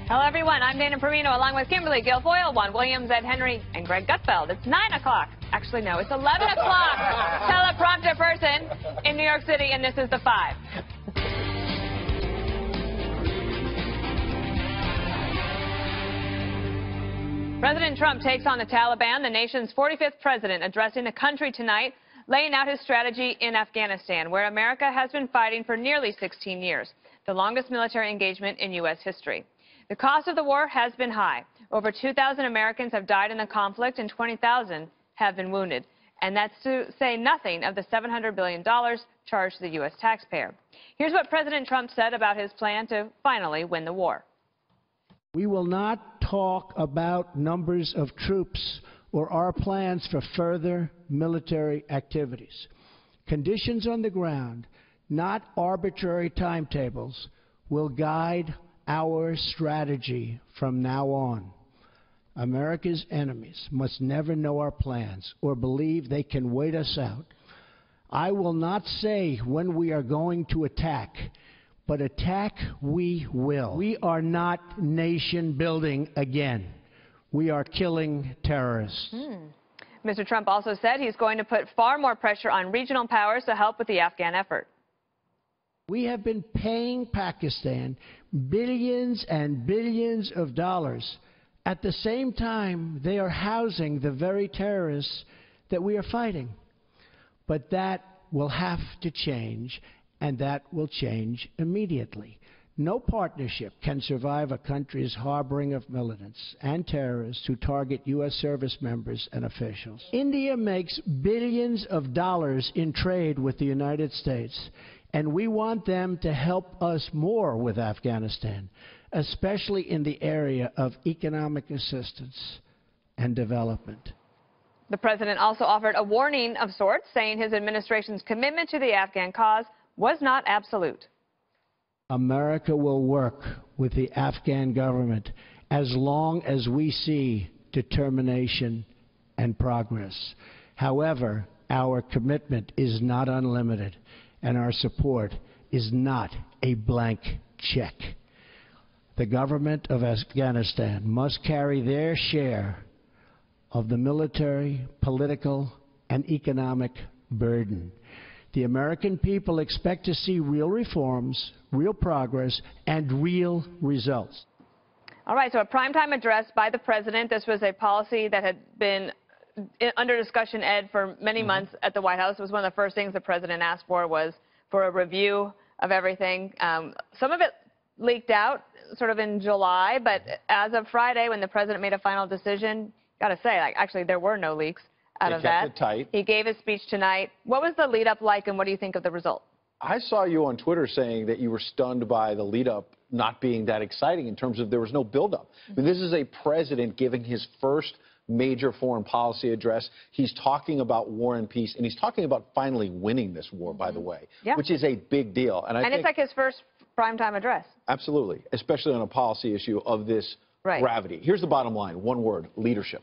Hello, everyone. I'm Dana Perino, along with Kimberly Guilfoyle, Juan Williams, Ed Henry, and Greg Gutfeld. It's 9 o'clock. Actually, no, it's 11 o'clock. Teleprompter person in New York City, and this is the 5. President Trump takes on the Taliban, the nation's 45th president, addressing the country tonight, laying out his strategy in Afghanistan, where America has been fighting for nearly 16 years, the longest military engagement in U.S. history. The cost of the war has been high. Over 2,000 Americans have died in the conflict and 20,000 have been wounded. And that's to say nothing of the $700 billion charged to the U.S. taxpayer. Here's what President Trump said about his plan to finally win the war. We will not talk about numbers of troops or our plans for further military activities. Conditions on the ground, not arbitrary timetables, will guide our strategy from now on. America's enemies must never know our plans or believe they can wait us out. I will not say when we are going to attack, but attack we will. We are not nation building again. We are killing terrorists. Mr. Trump also said he's going to put far more pressure on regional powers to help with the Afghan effort. We have been paying Pakistan billions and billions of dollars. At the same time, they are housing the very terrorists that we are fighting. But that will have to change, and that will change immediately. No partnership can survive a country's harboring of militants and terrorists who target U.S. service members and officials. India makes billions of dollars in trade with the United States, and we want them to help us more with Afghanistan, especially in the area of economic assistance and development. The president also offered a warning of sorts, saying his administration's commitment to the Afghan cause was not absolute. America will work with the Afghan government as long as we see determination and progress. However, our commitment is not unlimited, and our support is not a blank check. The government of Afghanistan must carry their share of the military, political, and economic burden. The American people expect to see real reforms, real progress, and real results. All right, so a primetime address by the president. This was a policy that had been under discussion, Ed, for many months at the White House. It was one of the first things the president asked for was for a review of everything. Some of it leaked out sort of in July, but as of Friday, when the president made a final decision, got to say, actually, there were no leaks out of that. He kept it tight. He gave his speech tonight. What was the lead-up like, and what do you think of the result? I saw you on Twitter saying that you were stunned by the lead-up not being that exciting in terms of there was no build-up. I mean, this is a president giving his first major foreign policy address. He's talking about war and peace, and he's talking about finally winning this war, by the way, which is a big deal. And it's like his first primetime address. Absolutely, especially on a policy issue of this gravity. Here's the bottom line, one word, leadership.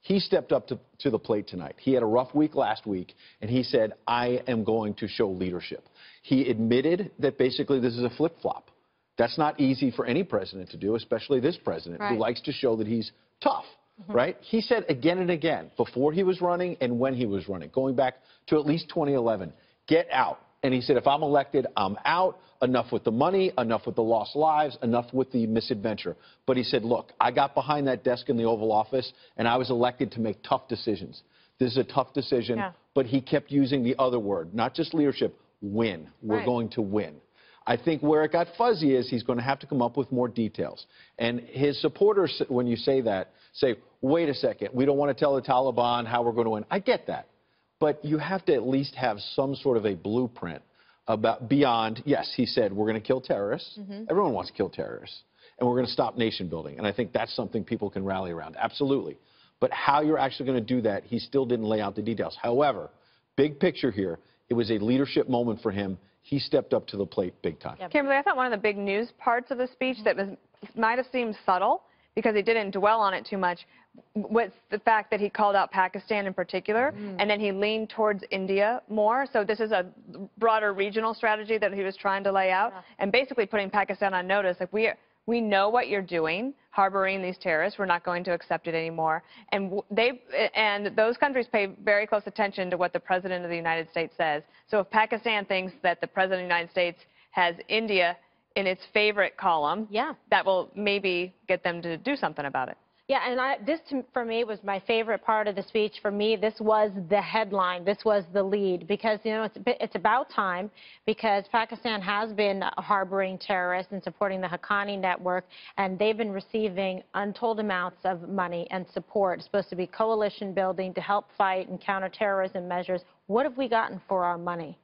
He stepped up to the plate tonight. He had a rough week last week, and he said, I am going to show leadership. He admitted that basically this is a flip-flop. That's not easy for any president to do, especially this president, who likes to show that he's tough, right? He said again and again, before he was running and when he was running, going back to at least 2011, get out. And he said, if I'm elected, I'm out. Enough with the money, enough with the lost lives, enough with the misadventure. But he said, look, I got behind that desk in the Oval Office, and I was elected to make tough decisions. This is a tough decision, but he kept using the other word, not just leadership, win. We're going to win. I think where it got fuzzy is he's going to have to come up with more details. And his supporters, when you say that, say, wait a second, we don't want to tell the Taliban how we're going to win. I get that. But you have to at least have some sort of a blueprint about beyond, yes, he said, we're going to kill terrorists. Everyone wants to kill terrorists. And we're going to stop nation building. And I think that's something people can rally around. Absolutely. But how you're actually going to do that, he still didn't lay out the details. However, big picture here, it was a leadership moment for him. He stepped up to the plate big time. Kimberly, I thought one of the big news parts of the speech that might have seemed subtle, because he didn't dwell on it too much, was the fact that he called out Pakistan in particular, and then he leaned towards India more. So this is a broader regional strategy that he was trying to lay out, and basically putting Pakistan on notice. Like, we know what you're doing, harboring these terrorists. We're not going to accept it anymore. And those countries pay very close attention to what the President of the United States says. So if Pakistan thinks that the President of the United States has India in its favorite column, that will maybe get them to do something about it. Yeah, and this, for me, was my favorite part of the speech. For me, this was the headline. This was the lead, because, you know, it's about time, because Pakistan has been harboring terrorists and supporting the Haqqani network, and they've been receiving untold amounts of money and support. It's supposed to be coalition building to help fight and counter terrorism measures. What have we gotten for our money?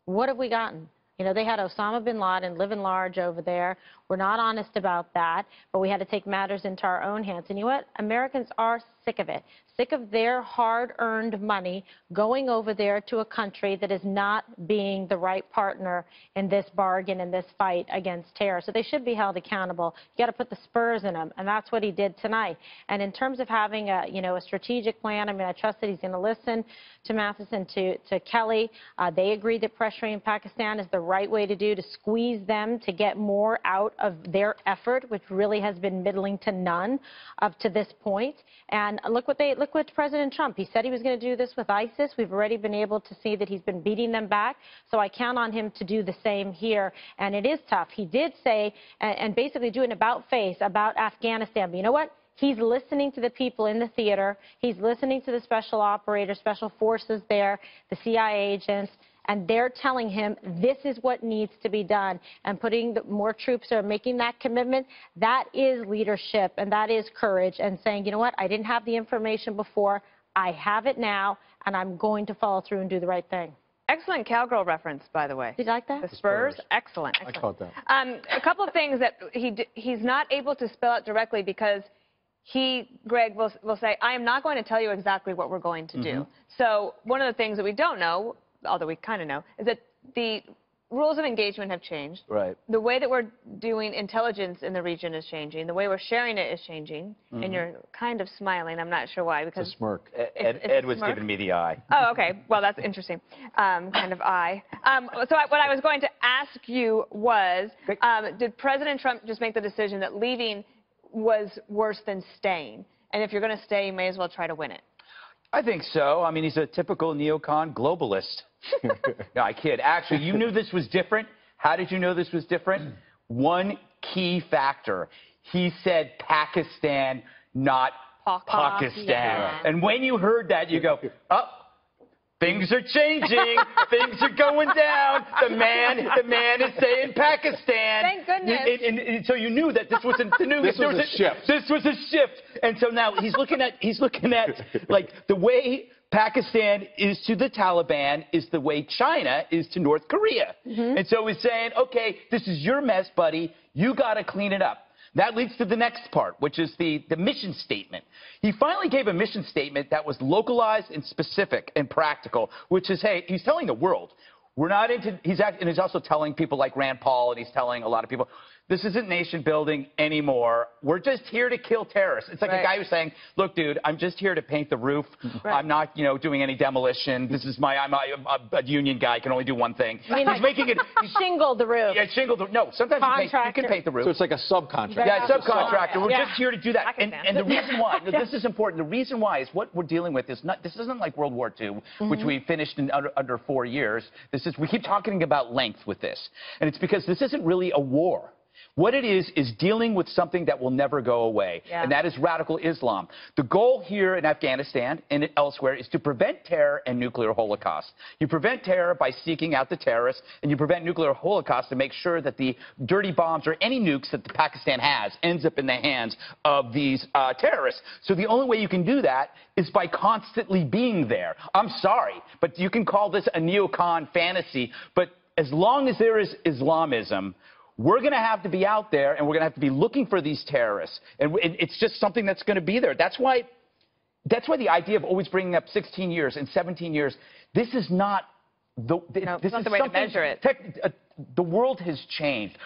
What have we gotten? You know, they had Osama bin Laden living large over there. We're not honest about that, but we had to take matters into our own hands. And you know what? Americans are sick of it, sick of their hard-earned money going over there to a country that is not being the right partner in this bargain, in this fight against terror. So they should be held accountable. You got to put the spurs in them, and that's what he did tonight. And in terms of having a, you know, a strategic plan, I mean, I trust that he's going to listen to Matheson, to Kelly. They agreed that pressuring Pakistan is the right way to do, to squeeze them to get more out of their effort, which really has been middling to none up to this point. And look what President Trump, he said he was going to do this with ISIS. We've already been able to see that he's been beating them back. So I count on him to do the same here. And it is tough. He did say, and basically do an about-face about Afghanistan. But you know what? He's listening to the people in the theater. He's listening to the special operators, special forces there, the CIA agents. And they're telling him this is what needs to be done. And putting more troops there, making that commitment, that is leadership and that is courage. And saying, you know what, I didn't have the information before, I have it now, and I'm going to follow through and do the right thing. Excellent cowgirl reference, by the way. Did you like that? The Spurs, excellent. I caught that. A couple of things that he's not able to spell out directly, because Greg will say, I am not going to tell you exactly what we're going to do. So one of the things that we don't know, although we kind of know, is that the rules of engagement have changed. Right. The way that we're doing intelligence in the region is changing. The way we're sharing it is changing. And you're kind of smiling. I'm not sure why. Because it's a smirk. Ed was giving me the eye. Oh, okay. Well, that's interesting. Kind of eye. So what I was going to ask you was, did President Trump just make the decision that leaving was worse than staying? And if you're going to stay, you may as well try to win it. I think so. I mean, he's a typical neocon globalist. No, I kid. Actually, you knew this was different. How did you know this was different? One key factor. He said Pakistan, not Pakistan. Yeah. And when you heard that, you go, oh, things are changing. Things are going down. The man is saying Pakistan. Thank goodness. And so you knew that this wasn't the news. This was a shift. This was a shift. And so now he's looking at like the way Pakistan is to the Taliban is the way China is to North Korea. And so he's saying, okay, this is your mess, buddy. You got to clean it up. That leads to the next part, which is the mission statement. He finally gave a mission statement that was localized and specific and practical, which is, hey, he's telling the world, we're not into, and he's also telling people like Rand Paul, and he's telling a lot of people, this isn't nation building anymore. We're just here to kill terrorists. It's like a guy who's saying, look, dude, I'm just here to paint the roof. I'm not, you know, doing any demolition. This is I'm a union guy, can only do one thing. I mean, he's making it. Shingle the roof. Yeah, shingle the, no, sometimes you can paint the roof. So it's like a subcontractor. Yeah, subcontractor. We're just here to do that. And the reason why, this is important, the reason why is what we're dealing with is not, this isn't like World War II, which we finished in under 4 years. This is, we keep talking about length with this. And it's because this isn't really a war. What it is dealing with something that will never go away, and that is radical Islam. The goal here in Afghanistan and elsewhere is to prevent terror and nuclear holocaust. You prevent terror by seeking out the terrorists, and you prevent nuclear holocaust to make sure that the dirty bombs or any nukes that Pakistan has ends up in the hands of these terrorists. So the only way you can do that is by constantly being there. I'm sorry, but you can call this a neocon fantasy, but as long as there is Islamism, we're going to have to be out there, and we're going to have to be looking for these terrorists. And it's just something that's going to be there. That's why the idea of always bringing up 16 years and 17 years, this is not the, this not is the way to measure it. The world has changed.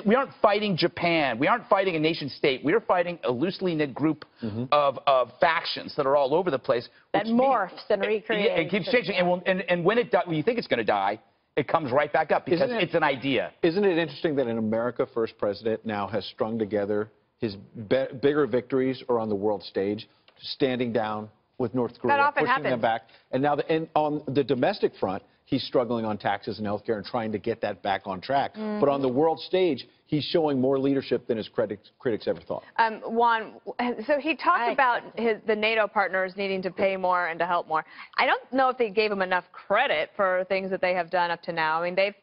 We aren't fighting Japan. We aren't fighting a nation state. We are fighting a loosely knit group of factions that are all over the place. That morphs and recreates. Yeah, it keeps changing. And when you think it's going to die, it comes right back up because it's an idea. Isn't it interesting that an America First president now has strung together his bigger victories are on the world stage, standing down with North Korea, pushing them back. And now on the domestic front, he's struggling on taxes and health care and trying to get that back on track. But on the world stage, he's showing more leadership than his critics ever thought. Juan, so he talked about the NATO partners needing to pay more and to help more. I don't know if they gave him enough credit for things that they have done up to now. I mean, they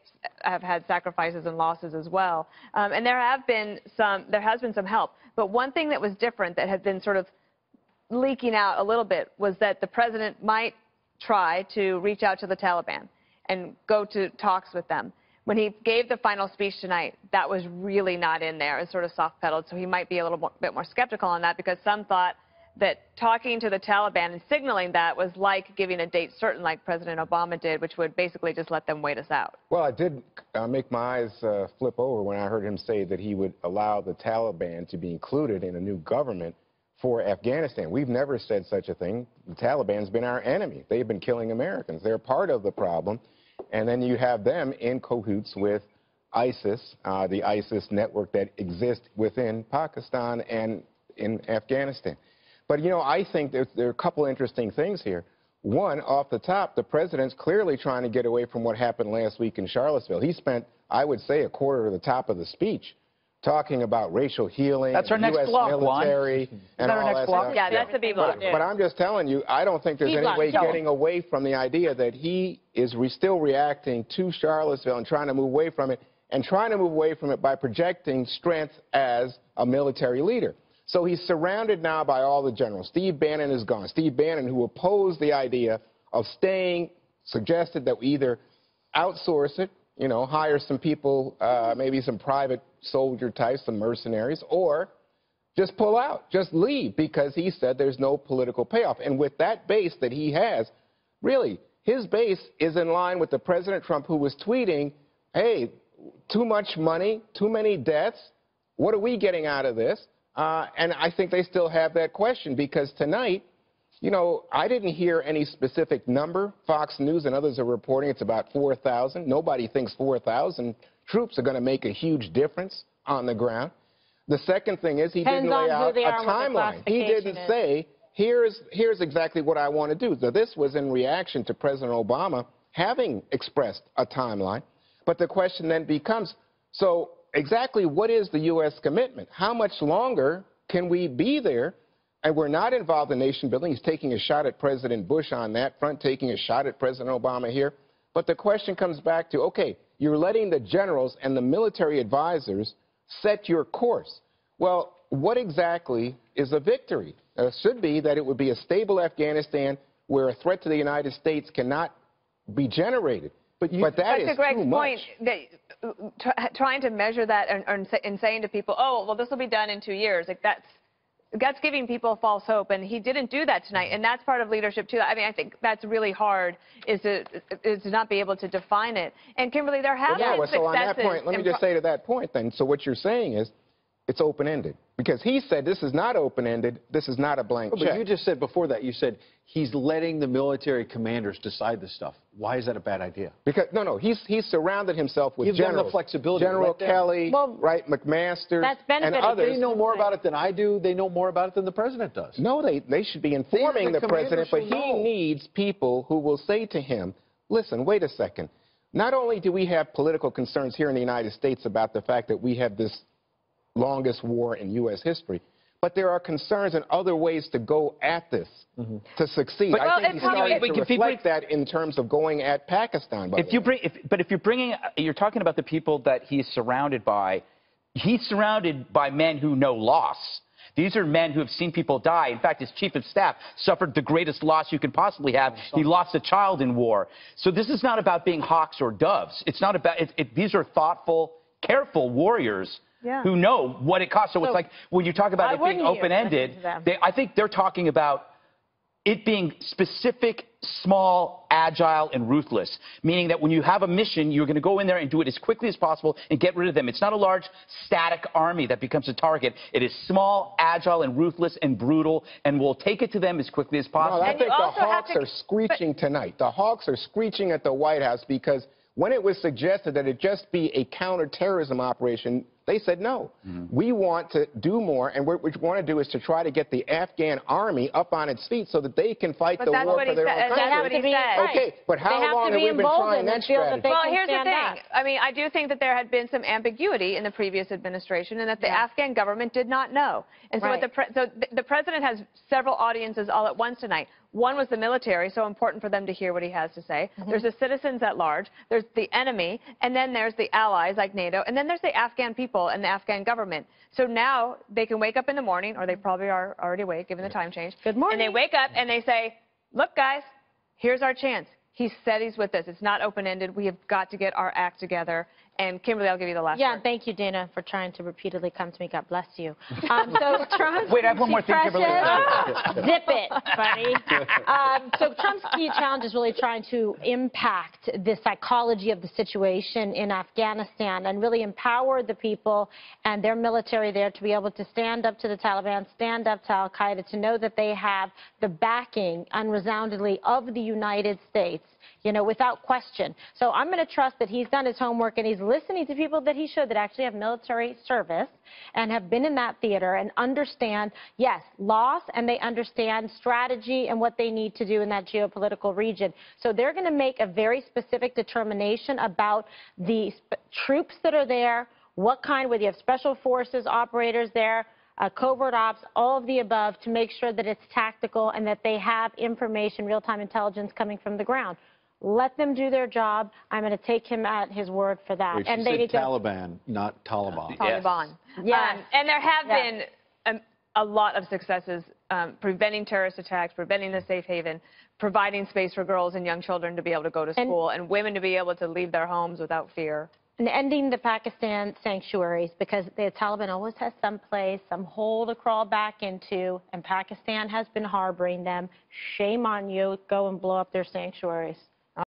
have had sacrifices and losses as well. And there has been some help. But one thing that was different that had been sort of leaking out a little bit was that the president might try to reach out to the Taliban and go to talks with them. When he gave the final speech tonight, that was really not in there. It's sort of soft-pedaled, so he might be a little bit more skeptical on that because some thought that talking to the Taliban and signaling that was like giving a date certain like President Obama did, which would basically just let them wait us out. Well, I did make my eyes flip over when I heard him say that he would allow the Taliban to be included in a new government for Afghanistan. We've never said such a thing. The Taliban's been our enemy. They've been killing Americans. They're part of the problem. And then you have them in cahoots with ISIS, the ISIS network that exists within Pakistan and in Afghanistan. But, you know, I think there are a couple interesting things here. One, off the top, the president's clearly trying to get away from what happened last week in Charlottesville. He spent, I would say, a quarter of the top of the speech talking about racial healing, that's our next U.S. block, military, and all that stuff. Yeah, that's the B block. But I'm just telling you, I don't think there's any way getting away from the idea that he is still reacting to Charlottesville and trying to move away from it, and trying to move away from it by projecting strength as a military leader. So he's surrounded now by all the generals. Steve Bannon is gone. Steve Bannon, who opposed the idea of staying, suggested that we either outsource it, you know, hire some people, maybe some private soldier types, some mercenaries, or just pull out, just leave, because he said there's no political payoff. And with that base that he has, really, his base is in line with the President Trump who was tweeting, hey, too much money, too many deaths, what are we getting out of this? And I think they still have that question because tonight, you know, I didn't hear any specific number. Fox News and others are reporting it's about 4,000. Nobody thinks 4,000 troops are going to make a huge difference on the ground. The second thing is he didn't lay out a timeline. He didn't say, here's exactly what I want to do. So this was in reaction to President Obama having expressed a timeline. But the question then becomes, so exactly what is the U.S. commitment? How much longer can we be there? And we're not involved in nation building. He's taking a shot at President Bush on that front, taking a shot at President Obama here. But the question comes back to, okay, you're letting the generals and the military advisors set your course. Well, what exactly is a victory? It should be that it would be a stable Afghanistan where a threat to the United States cannot be generated. But that is too much. Trying to measure that and saying to people, oh, well, this will be done in 2 years, like that's giving people false hope, and he didn't do that tonight, and that's part of leadership too. I mean, I think that's really hard is to not be able to define it. And Kimberly, there have been successes. So on that point, let me just say to that point then. So what you're saying is it's open-ended. Because he said this is not open-ended, this is not a blank check. But you just said before that, you said he's letting the military commanders decide this stuff. Why is that a bad idea? Because, no, he's surrounded himself with Give generals. them the flexibility. General Kelly, right, McMaster, and others. They know more about it than I do. They know more about it than the president does. No, they should be informing the president, but he needs people who will say to him, listen, wait a second. Not only do we have political concerns here in the United States about the fact that we have this longest war in U.S. history, but there are concerns and other ways to go at this to succeed. I think he's starting to reflect that in terms of going at Pakistan. You're talking about the people that he's surrounded by. He's surrounded by men who know loss. These are men who have seen people die. In fact, his chief of staff suffered the greatest loss you could possibly have. He lost a child in war. So this is not about being hawks or doves. It's not about. These are thoughtful, careful warriors. Yeah. Who know what it costs. So it's like when you talk about it being open-ended, I think they're talking about it being specific, small, agile, and ruthless, meaning that when you have a mission, you're going to go in there and do it as quickly as possible and get rid of them. It's not a large, static army that becomes a target. It is small, agile, and ruthless and brutal, and we'll take it to them as quickly as possible. No, I think the Hawks are screeching tonight. The Hawks are screeching at the White House because When it was suggested that it just be a counterterrorism operation, they said no. We want to do more, and what we want to do is to try to get the Afghan army up on its feet so that they can fight the war for their own country. That's what he said. Okay, but how long have we been trying that strategy? Well, here's the thing. I mean, I do think that there had been some ambiguity in the previous administration and that the Afghan government did not know. And so, the president has several audiences all at once tonight. One was the military, so important for them to hear what he has to say. There's the citizens at large, there's the enemy, and then there's the allies like NATO, and then there's the Afghan people and the Afghan government. So now they can wake up in the morning, or they probably are already awake given the time change. Good morning. And they wake up and they say, look, guys, here's our chance. He said he's with us. It's not open-ended. We have got to get our act together. And Kimberly, I'll give you the last word. Thank you, Dana, for trying to repeatedly come to me. God bless you. So Trump's Wait, I have one more thing, Kimberly. Zip it, buddy. So Trump's key challenge is really trying to impact the psychology of the situation in Afghanistan and really empower the people and their military there to be able to stand up to the Taliban, stand up to al-Qaeda, to know that they have the backing unresoundingly of the United States, you know, without question. So I'm going to trust that he's done his homework and he's listening to people that he should, that actually have military service and have been in that theater and understand, yes, loss, and they understand strategy and what they need to do in that geopolitical region. So they're going to make a very specific determination about the troops that are there, what kind, whether you have special forces, operators there, covert ops, all of the above, to make sure that it's tactical and that they have information, real-time intelligence coming from the ground. Let them do their job. I'm going to take him at his word for that. Wait, and they need Taliban, not Taliban. Taliban. Yes. And there have been a lot of successes preventing terrorist attacks, preventing the safe haven, providing space for girls and young children to be able to go to school, and women to be able to leave their homes without fear. And ending the Pakistan sanctuaries, because the Taliban always has some place, some hole to crawl back into, and Pakistan has been harboring them. Shame on you. Go and blow up their sanctuaries.